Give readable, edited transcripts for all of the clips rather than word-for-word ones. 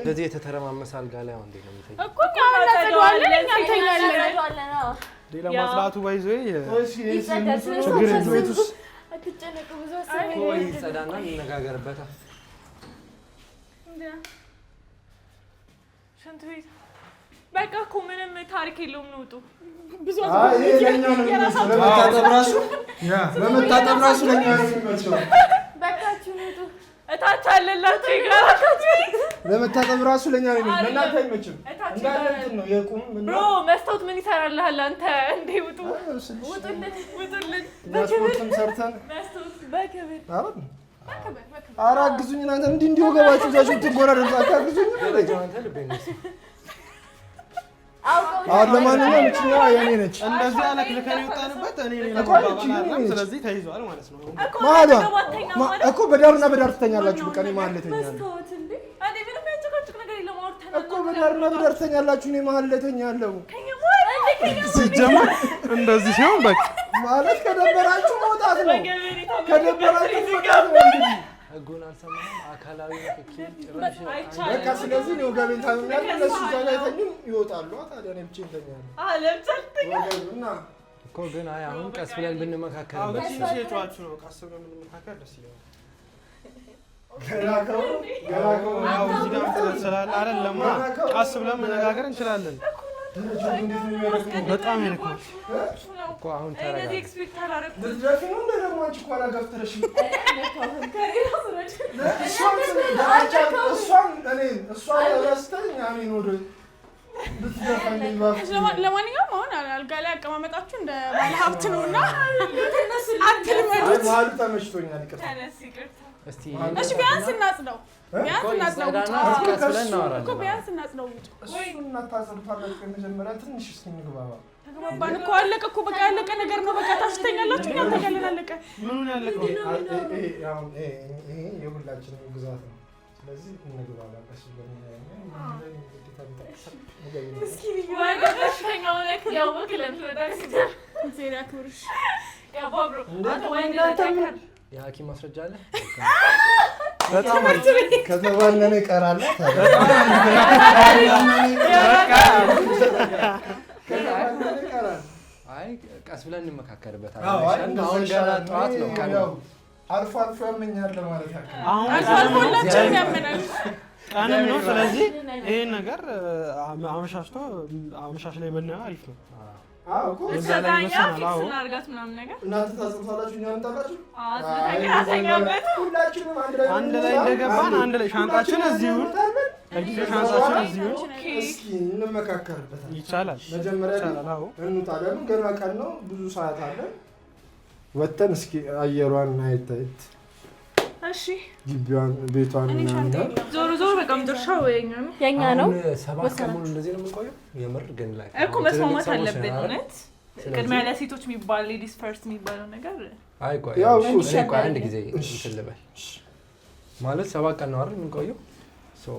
እንደዚህ የተተረማመሰ አልጋ ላይ አሁን እንዴት ነው የሚተኛው እኮ እናጸደዋለን እኛ እንተኛለን ሌላ ማስላቱ ባይዞ ችግር የለውም አትጨነቁ ብዙ አሰብ ወይ ጸዳና እንነጋገርበታ ሽንት ቤት በቃ እኮ ምንም ታሪክ የለውም ነው ወጡ ብዙ አይ ለኛ ነው ለመታጠብ ራሱ ለኛ ነው የሚመቸው በቃችሁ ነው እታች አለላችሁ ይጋራችሁ ለመታጠብ ራሱ ለኛ ነው ለእናንተ አይመችም እንዳንተ ነው የቁም ብሮ መስታወት ምን ይሰራልሃል አንተ እንዴ ውጡ ውጡልን መስታወትም ሰርተን መስታወት በክብር ኧረ አግዙኝ እናንተ እንዲሁ ገባችሁ እዛችሁ ትጎራደዱ አታግዙኝ አንተ ልቤን ነው አሁን ለማንኛውም እቺኛ የኔ ነች እንደዚህ አለክልከን ይወጣንበት እኔ ነው ስለዚህ ተይዟል ማለት ነው ማዳ እኮ በዳርና በዳር ትተኛላችሁ በቃ እኔ መሀል ላይ ተኛለሁ መስታወት እንዴ እኔ ምንም ያጨቃጭቅ ነገር የለም አውርተናል እኮ በዳርና በዳር ትተኛላችሁ እኔ መሀል ላይ ተኛለሁ ሲጀመር እንደዚህ ሲሆን በቃ ማለት ከደበራችሁ መውጣት ነው ከደበራችሁ መውጣት ነው እንግዲህ ህጉን አልሰማህም አካላዊ ንክኪ በቃ ስለዚህ ነው ገበን ታምኛለህ እነሱ እዛ ላይ ተኙም ይወጣሉ ታዲያ እኔ ብቻዬን ተኛለሁ አለምጨልጥኛ እና እኮ ግን አይ አሁን ቀስ ብለን ብንመካከርበት እሺ እየተዋችሁ ነው ቀስ ብለን ብንመካከር ደስ ይላል ገራከው ያው እዚህ ጋር ተሰላል አይደለም ቀስ ብለን መነጋገር እንችላለን በጣም ይልካል እኮ አሁን ተረጋጋ እነዚህ ኤክስፔክት አላረኩ ልጅራፊ ነው እንደደግሞ አንቺ እኮ አላገፍተረሽ እሷን ረስተኝ አሜን ወደ ለማንኛውም አሁን አልጋ ላይ አቀማመጣችሁ እንደ ባለ ሀብት ነውና አትልመዱት መሀሉ ተመችቶኛል ይቅርታ እስቲ እሺ ቢያንስ እናጽደው ቀስ ብለን እናወራለን እኮ ቢያንስ እናጽደው እሱን እናታጸዱታላችሁ ከመጀመሪያ ትንሽ እስኪ እንግባባ ተግባባን እኮ አለቀ እኮ በቃ ያለቀ ነገር ነው በቃ ታስተኛላችሁ እኛ ተገለል አለቀ ምኑን ያለቀው ይሄ የሁላችንም ግዛት ነው ስለዚህ እንግባባ ቀስ ብለን እስኪ ወደሽ ተኛው ለክ ያው ወክለም ተዳርክ ዜና ክብርሽ ያው ባብሮ አንተ ወንድ የሐኪም ማስረጃ አለ በጣም ከተባነነ ይቀራል አይ ቀስ ብለን እንመካከርበታለን አሁን ገና ጠዋት ነው አልፎ አልፎ ያመኛል ማለት ያክል አሁን አልፎላችሁ ያመናል ቀንም ነው ስለዚህ ይሄን ነገር አመሻሽ ላይ ብናየው አሪፍ ነው አዎ እኮ እዛ ላይ ይመስላል አዎ እናርጋት ምናምን ነገር እናንተ ታጽፋላችሁ እኛን ታላችሁ አስተኛበት ሁላችንም አንድ ላይ እንደገባን አንድ ላይ ሻንጣችን እዚሁ ሻንጣችን እዚሁ እስኪ እንመካከርበታለን ይቻላል መጀመሪያ ይቻላል አዎ እንውጣለን ገና ቀን ነው ብዙ ሰዓት አለ ወተን እስኪ አየሯን እናይታይት እሺ ግቢዋን ቤቷን እና ዞሮ ዞሮ በቃ ምድርሻው የኛ ነው 7 ቀን ሙሉ እንደዚህ ነው የምንቆየው የምር ግን ላይ እኮ መስማማት አለብን እውነት ቅድሚያ ለሴቶች የሚባል ሌዲስ ፈርስት የሚባለው ነገር አይ ቆይ ያው ቆይ አንድ ጊዜ እንትን ልበል ማለት 7 ቀን ነው አይደል የምንቆየው ሶ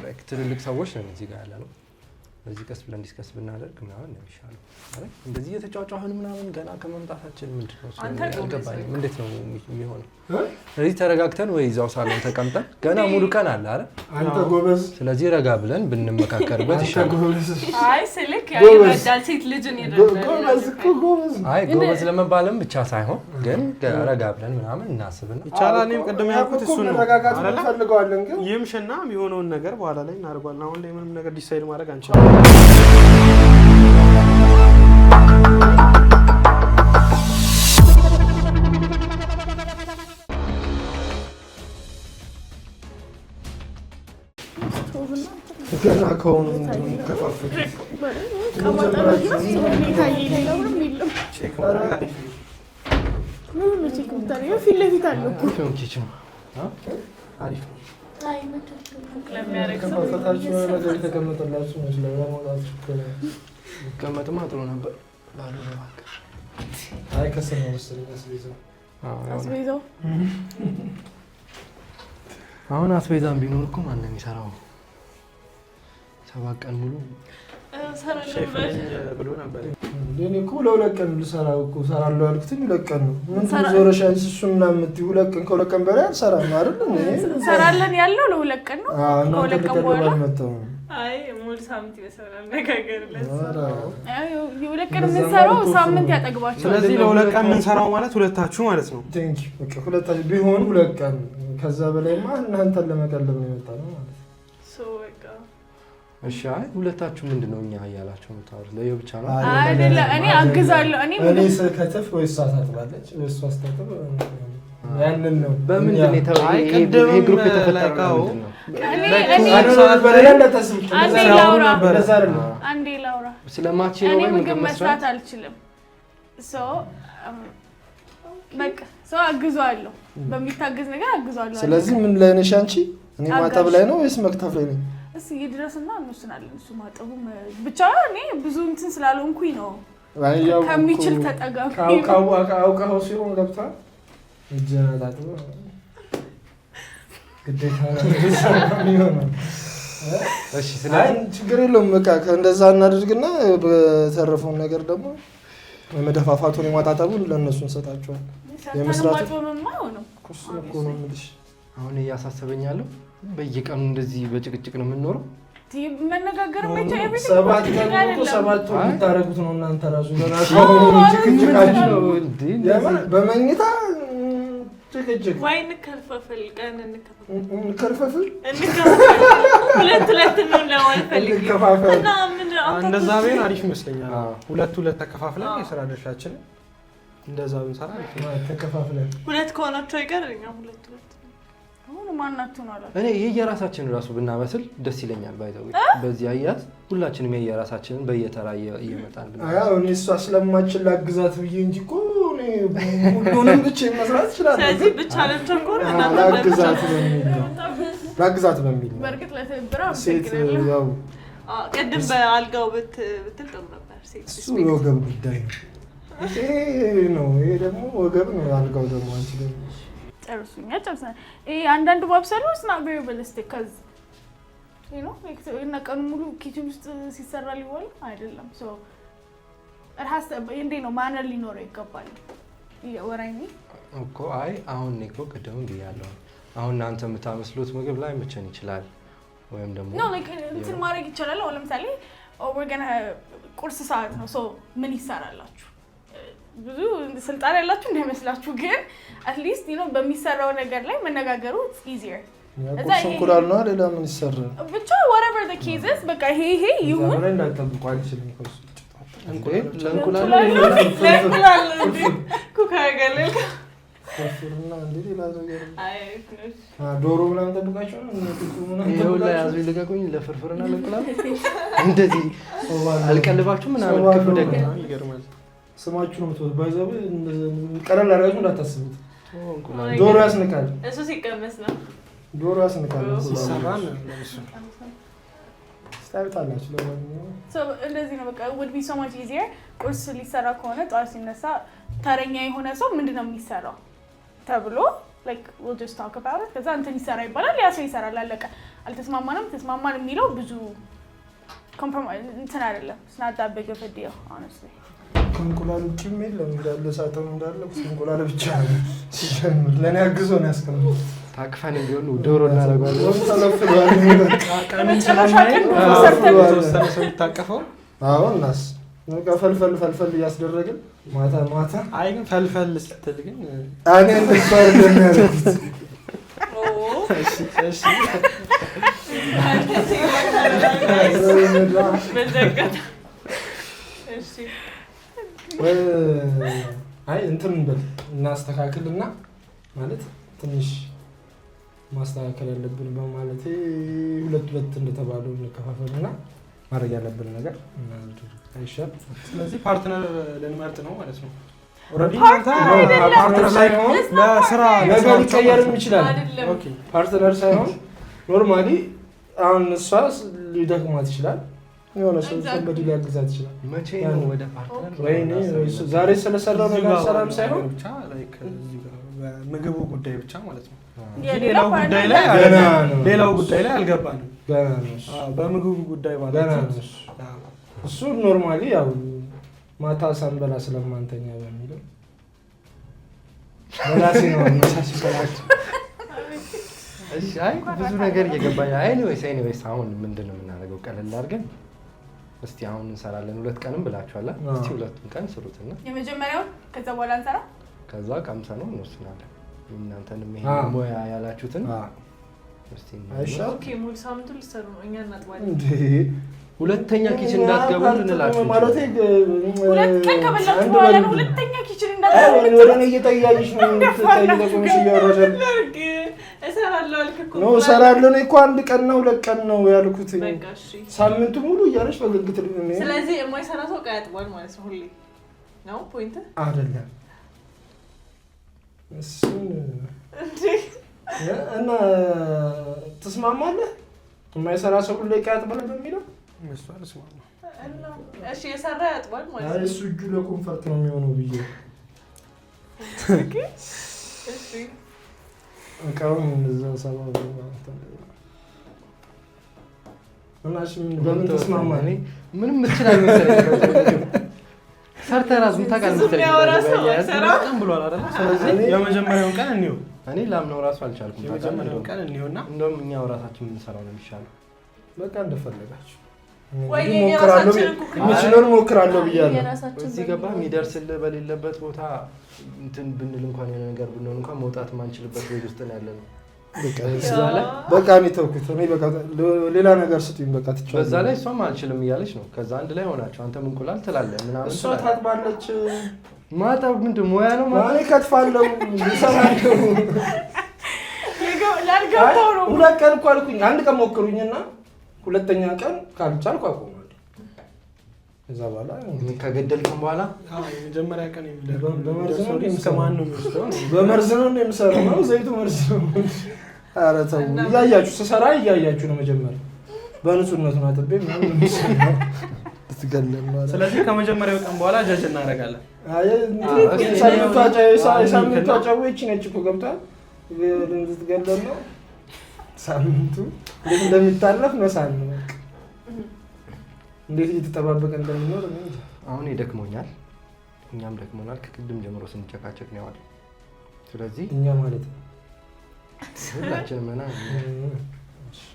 ላይክ ትልልቅ ሰዎች ነን እዚህ ጋር ያለ ነው በዚህ ቀስ ብለን ዲስከስ ብናደርግ ምናምን ነው የሚሻለው አይደል እንደዚህ የተጫጫሁን ምናምን ገና ከመምጣታችን ምንድነው አልገባኝም እንዴት ነው የሚሆነው ስለዚህ ተረጋግተን ወይ እዛው ሳሎን ተቀምጠን ገና ሙሉ ቀን አለ አይደል አንተ ጎበዝ ስለዚህ ረጋ ብለን ብንመካከርበት ይሻላል አይ ስልክ ያይበዳል ሴት ልጅን ይረዳል ጎበዝ አይ ጎበዝ ለመባልም ብቻ ሳይሆን ግን ረጋ ብለን ምናምን እናስብና ይቻላል እኔም ቅድም ያልኩት እሱ ነው ተረጋጋት ፈልገዋለን ግን ይምሽና የሚሆነውን ነገር በኋላ ላይ እናደርጋለን አሁን ላይ ምንም ነገር ዲሳይድ ማድረግ አንችልም ገና ከሆኑ ከፋፍል ፊት ለፊት አለ እኮ አሪፍ ነው። ከፋፈታችሁ ነገር የተቀመጠላችሁ መስለው ያሞላችሁ ይቀመጥማ ጥሩ ነበር። ባዶ ነው እባክህ። አይ ከሰማሁ መሰለኝ አስቤዛው አሁን አስቤዛም ቢኖር እኮ ማን ነው የሚሰራው? 7 ቀን ሙሉ ብሎ ነበር። እኔ እኮ ለ2 ቀን ልሰራው እኮ እሰራለሁ ያልኩትኝ 2 ቀን ነው። ምን ዞረሽ አንቺ እሱና የምትይው 2 ቀን ከ2 ቀን በላይ አልሰራም አይደል? እንሰራለን ያለው ለ2 ቀን ነው። ከ2 ቀን በኋላ አይ ሙሉ ሳምንት ይበሰራል ነጋገርለት። አይ 2 ቀን የምንሰራው ሳምንት ያጠግባችኋል። ስለዚህ ለ2 ቀን የምንሰራው ማለት ሁለታችሁ ማለት ነው። ቴንክ ዩ በቃ ሁለታችሁ ቢሆን 2 ቀን ከዛ በላይማ እናንተን ለመቀለብ ነው የመጣ ነው ማለት ነው። እሺ አይ ሁለታችሁ ምንድነው እኛ እያላችሁ የምታወሩት? ለየው ብቻ ነው አይደለም። እኔ አግዛለሁ። እኔ ከተፍ ወይ እሷ ታጥባለች ወይ እሷ አስታጥብ ያንን ነው። በምንድን ነው ይሄ ግሩፕ የተፈጠረው? አንዴ ላውራ ስለማቺ ነው ወይ ምግብ መስራት አልችልም። በቃ አግዛለሁ፣ በሚታገዝ ነገር አግዛለሁ። ስለዚህ ምን ላይ ነሽ አንቺ? እኔ ማጠብ ላይ ነው ወይስ መክተፍ ላይ ነኝ? እስኪ ይድረስና እንወስናለን። እሱ ማጠቡም ብቻ እኔ ብዙ እንትን ስላልሆንኩኝ ነው። ከሚችል ተጠጋሚ አውቃው ሲሆን ገብቷል። እጄን አጣጥቦ ግዴታ ነው። እሺ ስለዚህ ችግር የለውም። በቃ እንደዛ እናድርግና በተረፈው ነገር ደግሞ መደፋፋቱን የማጣጠቡን ለእነሱ እንሰጣቸዋለን። የመስራት ነው ኩስ እኮ ነው የምልሽ። አሁን እያሳሰበኝ ያለው በየቀኑ እንደዚህ በጭቅጭቅ ነው የምንኖረው። መነጋገር ብቻ ኤቭሪቲንግ 7 ቀን እኮ 7 ወር የምታረጉት ነው እናንተ ራሱ በራሱ ጭቅጭቃችሁ ነው እንዴ? በመኝታ ጭቅጭቅ ወይ እንከፋፈል፣ ቀን እንከፋፈል ሁለት ነው ለማለት ፈልጌ እና ምን እንደዛ ቢሆን አሪፍ ይመስለኛል። ሁለት ተከፋፍለን የሥራ ድርሻችንን እንደዛ ብንሰራ ተከፋፍለን ሁለት ከሆናችሁ አይቀርኛ ሁለት አሁን ማናችሁ ነው አላ እኔ የየራሳችንን ራሱ ብናበስል ደስ ይለኛል። ባይዘው በዚህ አያት ሁላችንም የየራሳችንን በየተራ እየመጣን ብናበስል። አዎ እኔ እሷ ስለማችል ላግዛት ብዬ እንጂ እኮ እኔ ሁሉንም ብቻ መስራት ይችላል። ስለዚህ ብቻ ለምተኮር ላግዛት በሚል በርግጥ ለተብራ ሴት ያው ቀደም በአልጋው ብትል ጥሩ ነበር። ሴት እሱ ወገብ ጉዳይ ነው። ይሄ ደግሞ ወገብ ነው። አልጋው ደግሞ አንቺ ደግሞ ጨርሱኛ ጨርሰናል። አንዳንድ ማብሰሉ is not very realistic cuz ቀኑ ሙሉ ኪችን ውስጥ ሲሰራ ሊሆን አይደለም። so it has to እንዴ ነው ማነር ሊኖረው ይገባል። ወራይኒ እኮ አይ አሁን እኮ ቀደም ብያለሁ። አሁን እናንተ የምታመስሉት ምግብ ላይ መቸን ይችላል ወይም ደግሞ no like እንትን ማድረግ ይችላል። አሁን ለምሳሌ we're going to ቁርስ ሰዓት ነው so ምን ይሰራላችሁ? ብዙ ስልጣን ያላችሁ እንደመስላችሁ ግን at least በሚሰራው ነገር ላይ መነጋገሩ it's easier። ቁርስ እንቁላል ነው ሌላ ምን ይሰራል? ብቻ whatever the case is በቃ ይሄ ይሁን። ወሬ እንዳትጠብቁ አይችልም ኮስ እንቁላል ኩካገለል ኮፍርና እንዴ ሌላ ነገር አይ ዶሮ ምናምን ጠብቃችሁ ነው ይሄው ላይ ያዙ ይልቀቁኝ ለፍርፍርና ለእንቁላል እንደዚህ አልቀልባችሁ ምናምን ክፉ ደግሞ ይገርማል። ስማችሁ ነው የምትወጡት። ባይዘው ቀለል አድርጋችሁ እንዳታስቡት። ዶሮ ያስንቃል። እሱ ሲቀመስ ነው ዶሮ ያስንቃል። ሲሰራን ለምሱ ታውቃላችሁ። ለማንኛውም እንደዚህ ነው በቃ would be so much easier። ቁርስ ሊሰራ ከሆነ ጠዋት ሲነሳ ተረኛ የሆነ ሰው ምንድነው የሚሰራው ተብሎ like we'll just talk about it። ከዛ እንትን ይሰራ ይባላል። ያ ሰው ይሰራል። አለቀ። አልተስማማንም ተስማማን የሚለው ብዙ compromise እንትን አይደለም። it's not that big of a deal honestly። እንቁላሉ ቂም የለም እንዳለ ሳጥኑ እንዳለ እንቁላል ብቻ ነው ሲጀምር ለኔ አግዞ ነው ያስቀምጡት። ታቅፈን ቢሆን ዶሮ እናደርጋለን። ተለፍሏል ቀኑን ስለማይተወሰነ ሰው ይታቀፈው። አዎ እናስ በቃ ፈልፈል እያስደረግን ማታ አይ ግን ፈልፈል ስትል ግን እኔ እንደባር እንደሚያደርጉት እሺ አይ እንትን በል እናስተካክልና ማለት ትንሽ ማስተካከል ያለብን በማለት ሁለት እንደተባለው እንከፋፈልና ማድረግ ያለብን ነገር አይሻል። ስለዚህ ፓርትነር ልንመርጥ ነው ማለት ነው። ፓርትነር ሳይሆን ለስራ ነገር ሊቀየርም ይችላል። ኦኬ ፓርትነር ሳይሆን ኖርማሊ አሁን እሷ ሊደክማት ይችላል፣ የሆነ ሰው ሰንበዲ ሊያግዛት ይችላል። መቼ ነው ወደ ፓርትነር ወይኔ ዛሬ ስለሰራው ነገር ሰላም ሳይሆን ብቻ ላይክ እዚህ ጋር በምግቡ ጉዳይ ብቻ ማለት ነው። ሌላው ጉዳይ ላይ ሌላው ጉዳይ ላይ አልገባንም። ገና ነው በምግቡ ጉዳይ ማለት ገና ነው እሱ ኖርማሊ ያው ማታ ሳንበላ ስለማንተኛ በሚለው በራሴ ነው መሳሰላችሁ። እሺ አይ ብዙ ነገር እየገባኝ ኤኒዌይስ አሁን ምንድነው የምናደርገው? ቀለል አድርገን እስቲ አሁን እንሰራለን 2 ቀንም ብላችኋል። እስቲ 2 ቀን ስሩትና የመጀመሪያው ከዛ በኋላ እንሰራ ከዛ ቀምሰ ነው እንወስናለን። እናንተንም ይሄ ሙያ ያላችሁትን እስቲ አይሻል። ኦኬ ሙሉ ሳምንቱ ልትሰሩ ነው፣ እኛ እናጥባለን እንዴ ሁለተኛ ኪችን እንዳትገቡ እንላችሁ ማለት 2 ቀን ከበላችሁ በኋላ ነው ሁለተኛ ኪችን እንዳትገቡ። ወደ እኔ እየጠያየሽ ነው ተጠይቀሽ እያወራሻል። እሰራለሁ አልክ እኮ ነው እሰራለሁ ነው እኮ 1 ቀን ነው 2 ቀን ነው ያልኩት። በቃ እሺ ሳምንቱ ሙሉ እያለሽ በግግት ልኝ። ስለዚህ የማይሰራ ሰው ዕቃ ያጥባል ማለት ነው ሁሌ ነው ፖይንት አይደለም። እሱን እና ተስማማለህ? የማይሰራ ሰው ሁሌ ዕቃ ያጥባል በሚለው እሱ አልስማማ። እሺ የሰራ ያጥባል ማለት ነው። እሱ እጁ ለኮንፈርት ነው የሚሆነው ብዬ እሺ እቃውን እዛ ሰባው እና እሺ በምን ተስማማለህ? ምንም ምትችላል መሰለኝ ሰርተህ ራስህ ታውቃለህ መሰለኝ ቀን ብሏል አይደል? ስለዚህ የመጀመሪያውን ቀን እንየው። እኔ ላምነው ራሱ አልቻልኩም። የመጀመሪያውን ቀን እንየውና እንደውም እኛው ራሳችን የምንሰራው ነው የሚሻለው። በቃ እንደፈለጋችሁ ወይ ሞክራለሁ የምችለውን ሞክራለሁ ብያለሁ። እዚህ ገባ የሚደርስልህ በሌለበት ቦታ እንትን ብንል እንኳን የሆነ ነገር ብንሆን እንኳን መውጣት የማንችልበት ቤት ውስጥ ነው ያለነው። በቃ እኔ ተውኩት። እኔ በቃ ሌላ ነገር ስጡኝ በቃ ትቻለሁ። በዛ ላይ እሷም አልችልም እያለች ነው። ከዛ አንድ ላይ ሆናችሁ አንተም እንቁላል ትላለህ ምናምን እሷ ታጥባለች። ማጠብ ምንድን ሙያ ነው ማለት እኔ ከትፋለሁ እሰራለሁ። ላልገባው ነው 2 ቀን እኮ አልኩኝ። 1 ቀን ሞክሩኝና ሁለተኛ ቀን ካልቻልኩ አቆማለሁ። ከዛ በኋላ ከገደልከም በኋላ የመጀመሪያ ቀን በመርዝ ነው ከማን ነው የሚወስደው? በመርዝ ነው የምሰራው ነው ዘይቱ መርዝ ነው። ኧረ ተው እያያችሁ ስሰራ እያያችሁ ነው። መጀመሪያ በንጹህነቱ ነው አጥቤ ምናምን የምሰራው ትገለም ማለት። ስለዚህ ከመጀመሪያው ቀን በኋላ ጃጅ እናደርጋለን። አይ ሳምንቱ አጫውቼ ነች እኮ ገብቷል። ልትገለም ነው ሳምንቱ እንዴት እንደሚታለፍ መሳል ነው። እንዴት እየተጠባበቀ እንደሚኖር አሁን ይደክሞኛል፣ እኛም ደክሞናል። ከቅድም ጀምሮ ስንጨቃጨቅ ነው ያለው። ስለዚህ እኛ ማለት ነው ሁላችንም እና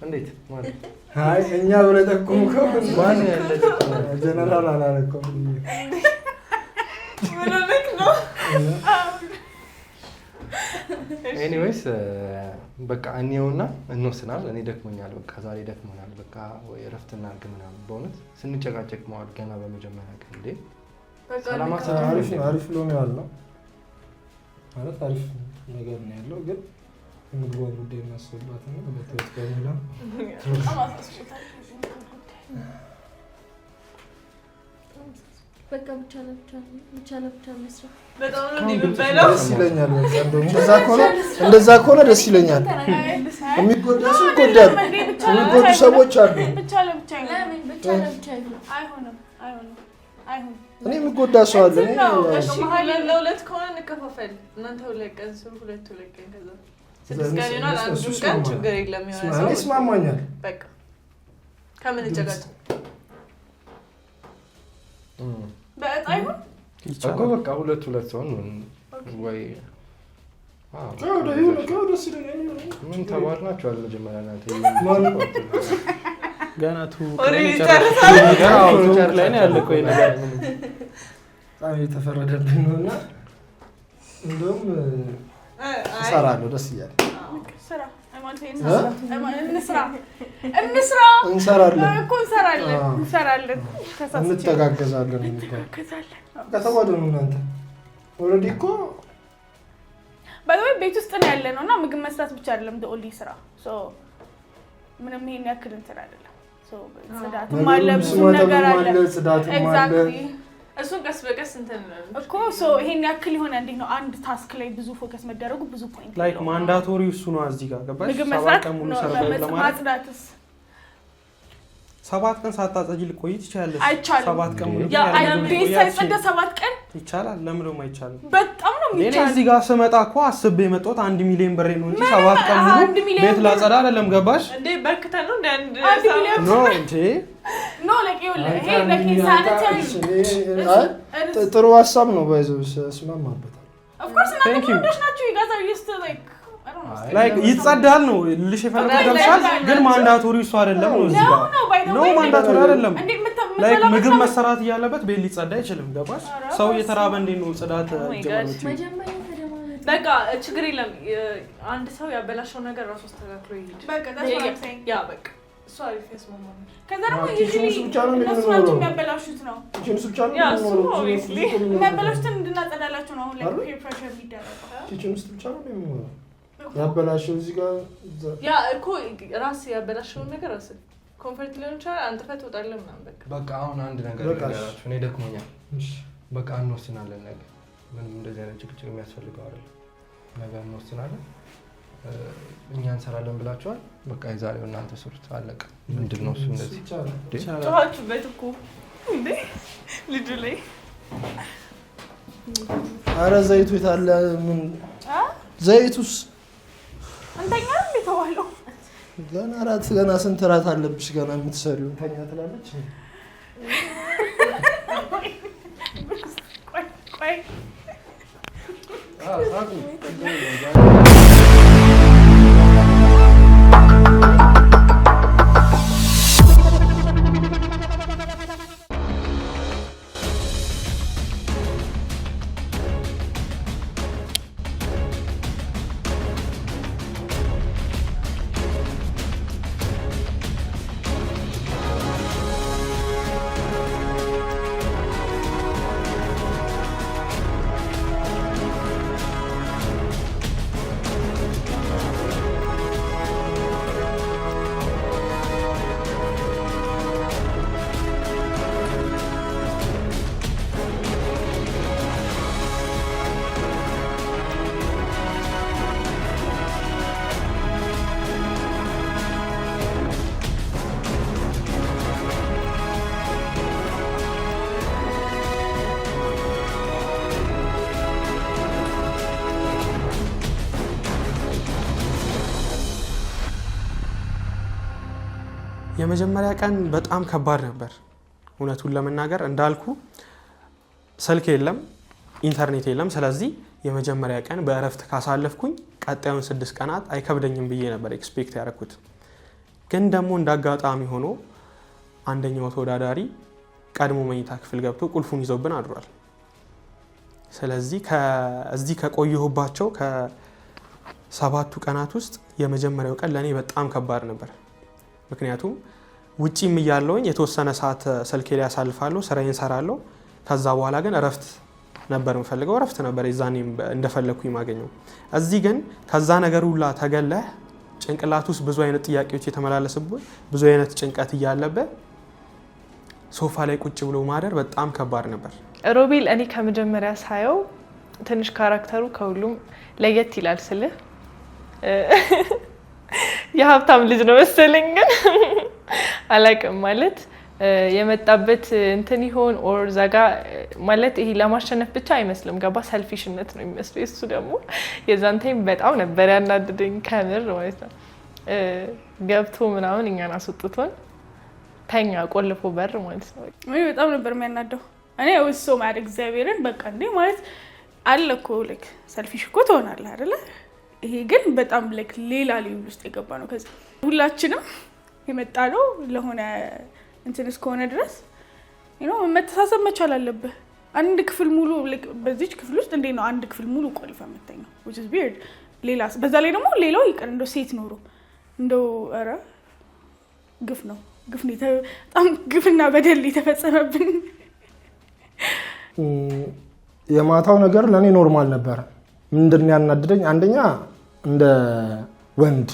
እንዴት ማለት አይ እኛ ብለህ ጠቁምከው ማን ያለች ጀነራል አላረከውም ምንልክ ነው። ኤኒዌይስ በቃ እኔውና እንወስናል። እኔ ደክሞኛል፣ በቃ ዛሬ ደክሞናል፣ በቃ ወይ እረፍት እናድርግ ምናምን። በእውነት ስንጨቃጨቅ መዋል ገና በመጀመሪያ ቀን እንዴ ሰላም አሪፍ ሎሚ ያለው ማለት አሪፍ ነገር ነው ያለው። ግን ምግቧን ጉዳይ እናስብባት ነው በተወት ከሚላ በቃ ብቻ ለብቻ መስራት በጣም ነው የሚበላው። ደስ ይለኛል። በቃ እንደዛ ከሆነ ደስ ይለኛል። የሚጎዳ ሰው ይጎዳል። የሚጎዱ ሰዎች አሉ። ብቻ ለብቻ አይሆንም። እኔ የሚጎዳ ሰው አለ። እሺ ለሁለት ከሆነ እንከፋፈል። እናንተ 2 ቀን ስሩ፣ 2 ቀን ከዛ 6 ቀን ይሆናል። አንዱ ቀን ችግር የለም ይሆናል። ሰው ይስማማኛል። በቃ ከምን እንጨቃጨቅ በእጣ ይሁን እኮ በቃ 2 ሰው ነው ወይ ደስ ይለኛል። ምን ተባርናችኋል? መጀመሪያ እናንተ ገና ላይ ነው ያለው ቆይ ነገር በጣም የተፈረደብኝ ነውና እንደውም እሰራለሁ። ደስ እያለ ስራ ማለት እንስራ እንሰራለን እንተጋገዛለን ከተጓደኑ እናንተ ኦልሬዲ እኮ ባይወይ ቤት ውስጥ ነው ያለነው እና ምግብ መስራት ብቻ አይደለም ኦንሊ ስራ ሶ ምንም ይሄን ያክል እንትን አይደለም ሶ ጽዳት ማለት ብዙ ነገር አለ ኤግዛክትሊ እሱን ቀስ በቀስ እንትን እኮ ሶ ይሄን ያክል ይሆነ እንዴ ነው አንድ ታስክ ላይ ብዙ ፎከስ መደረጉ ብዙ ፖይንት ላይክ ማንዳቶሪ እሱ ነው እዚህ ጋር ገባሽ ምግብ መስራት ቀን ሙሉ ሰርተን ማጽዳትስ 7 ቀን ሳታጸጂ ልቆይ ትችላለሽ 7 ቀን ሙሉ ያ ቤት ሳይጸዳ 7 ቀን ይቻላል ለምን ነው የማይቻለው በጣም ነው የሚቻለው እኔ እዚህ ጋር ስመጣ እኮ አስቤ የመጣሁት 1 ሚሊዮን ብር ነው እንጂ 7 ቀን ሙሉ ቤት ላጸዳ አይደለም ገባሽ እንዴ በርክታ ነው እንደ አንድ ኖ እንዴ ኖ ለቂ ይሄ ለቂ ሳኒታሪ ጥሩ ሐሳብ ነው ባይዘው ስማማበታል of course not you guys are used to like I don't know ላይክ ይጸዳል ነው ልሽ የፈለገው ገብሻል ግን ማንዳቶሪ እሱ አይደለም ነው እዚህ ጋር ነው ማንዳቶሪ አይደለም ላይክ ምግብ መሰራት ያለበት ቤት ሊጸዳ አይችልም ገባሽ ሰው እየተራበ እንዴት ነው ጽዳት ጀመረች በቃ ችግር የለም አንድ ሰው ያበላሸው ነገር ራሱ አስተካክሎ ይሄድ በቃ that's what I'm saying ያ በቃ እሱ አሪፍ ያስማማል ከዛ ደግሞ usually እነሱ ናቸው የሚያበላሹት ነው ኪችን ብቻ ነው ያ እሱ obviously የሚያበላሹትን እንድናጸዳላችሁ ነው አሁን ላይ peer pressure የሚደረገው ኪችን ውስጥ ብቻ ነው የሚሆነው ያበላሽው እዚህ ጋር ያ እኮ ራስ ያበላሽው ነገር ራስ ኮምፎርት ሊሆን ይችላል አንተ ትወጣለህ ምናምን በቃ አሁን አንድ ነገር ልንገራችሁ እኔ ደክሞኛል በቃ እንወስናለን ነገር ምንም እንደዚህ አይነት ጭቅጭቅ የሚያስፈልገው አይደለም ነገር እንወስናለን እኛ እንሰራለን ብላችኋል በቃ የዛሬው እናንተ ስሩት አለቀ ምንድነው እሱ እንደዚህ ጫዋችሁበት እኮ እንዴ ልጁ ላይ ኧረ ዘይቱ የታለ ምን ዘይቱስ አንተኛ ልተዋለው ገና ስንት ራት አለብሽ ገና የምትሰሪው ተኛ ትላለች ቆይ ሳቁ የመጀመሪያ ቀን በጣም ከባድ ነበር እውነቱን ለመናገር እንዳልኩ ስልክ የለም ኢንተርኔት የለም ስለዚህ የመጀመሪያ ቀን በእረፍት ካሳለፍኩኝ ቀጣዩን 6 ቀናት አይከብደኝም ብዬ ነበር ኤክስፔክት ያደረኩት ግን ደግሞ እንዳጋጣሚ ሆኖ አንደኛው ተወዳዳሪ ቀድሞ መኝታ ክፍል ገብቶ ቁልፉን ይዞብን አድሯል ስለዚህ ከዚህ ከቆየሁባቸው ከ7ቱ ቀናት ውስጥ የመጀመሪያው ቀን ለኔ በጣም ከባድ ነበር ምክንያቱም ውጪም እያለውኝ የተወሰነ ሰዓት ስልኬ ላይ ያሳልፋለሁ ስራዬን ሰራለሁ ከዛ በኋላ ግን እረፍት ነበር የምፈልገው እረፍት ነበር የዛኔም እንደፈለኩኝ ማገኘው እዚህ ግን ከዛ ነገር ሁላ ተገለህ ጭንቅላት ውስጥ ብዙ አይነት ጥያቄዎች የተመላለሱበት ብዙ አይነት ጭንቀት እያለበት ሶፋ ላይ ቁጭ ብሎ ማደር በጣም ከባድ ነበር ሮቤል እኔ ከመጀመሪያ ሳየው ትንሽ ካራክተሩ ከሁሉም ለየት ይላል ስልህ የሀብታም ልጅ ነው መሰለኝ ግን አላውቅም ማለት የመጣበት እንትን ይሆን ኦር ዛጋ ማለት ይሄ ለማሸነፍ ብቻ አይመስልም ገባ ሰልፊሽነት ነው የሚመስለው እሱ ደግሞ የዛን ታይም በጣም ነበር ያናደደኝ ከምር ማለት ነው ገብቶ ምናምን እኛን አስወጥቶን ተኛ ቆልፎ በር ማለት ነው እኔ በጣም ነበር የሚያናደው እኔ ወይስ ሶ ማድ እግዚአብሔርን በቃ እንዴ ማለት አለኮ ልክ ሰልፊሽ እኮ ትሆናለህ አይደለ ይሄ ግን በጣም ልክ ሌላ ሌቭል ውስጥ የገባ ነው ከዛ ሁላችንም የመጣለው ለሆነ እንትን እስከሆነ ድረስ መተሳሰብ መቻል አለብህ አንድ ክፍል ሙሉ በዚህ ክፍል ውስጥ እንዴት ነው አንድ ክፍል ሙሉ ቆልፈ መተኛው which is weird ሌላ በዛ ላይ ደግሞ ሌላው ይቀር እንደው ሴት ኖሮ እንደው ኧረ ግፍ ነው በጣም ግፍና በደል የተፈጸመብን። የማታው ነገር ለኔ ኖርማል ነበር። ምንድነው ያናደደኝ? አንደኛ እንደ ወንድ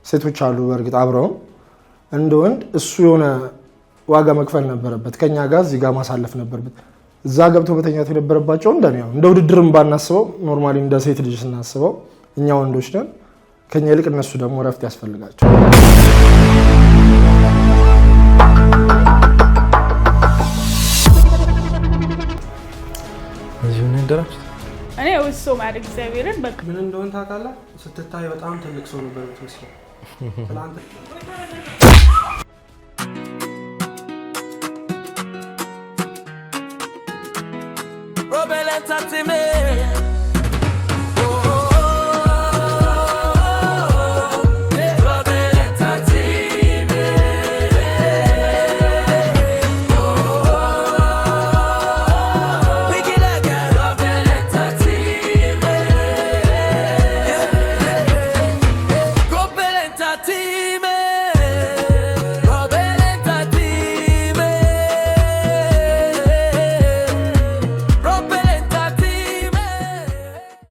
ሴቶች አሉ በእርግጥ አብረው እንደ ወንድ እሱ የሆነ ዋጋ መክፈል ነበረበት። ከኛ ጋር እዚህ ጋር ማሳለፍ ነበረበት። እዛ ገብቶ በተኛት የነበረባቸው እንደኔው እንደ ውድድርም ባናስበው ኖርማሊ እንደ ሴት ልጅ ስናስበው እኛ ወንዶች ነን። ከኛ ይልቅ እነሱ ደግሞ ረፍት ያስፈልጋቸው። እዚሁ ነው እንደራችሁ። እኔ ወስሶ ማድረግ እግዚአብሔርን በቃ ምን እንደሆነ ታውቃለህ? ስትታይ በጣም ትልቅ ሰው ነበር የምትመስለው። ትናንት Robel Entertainment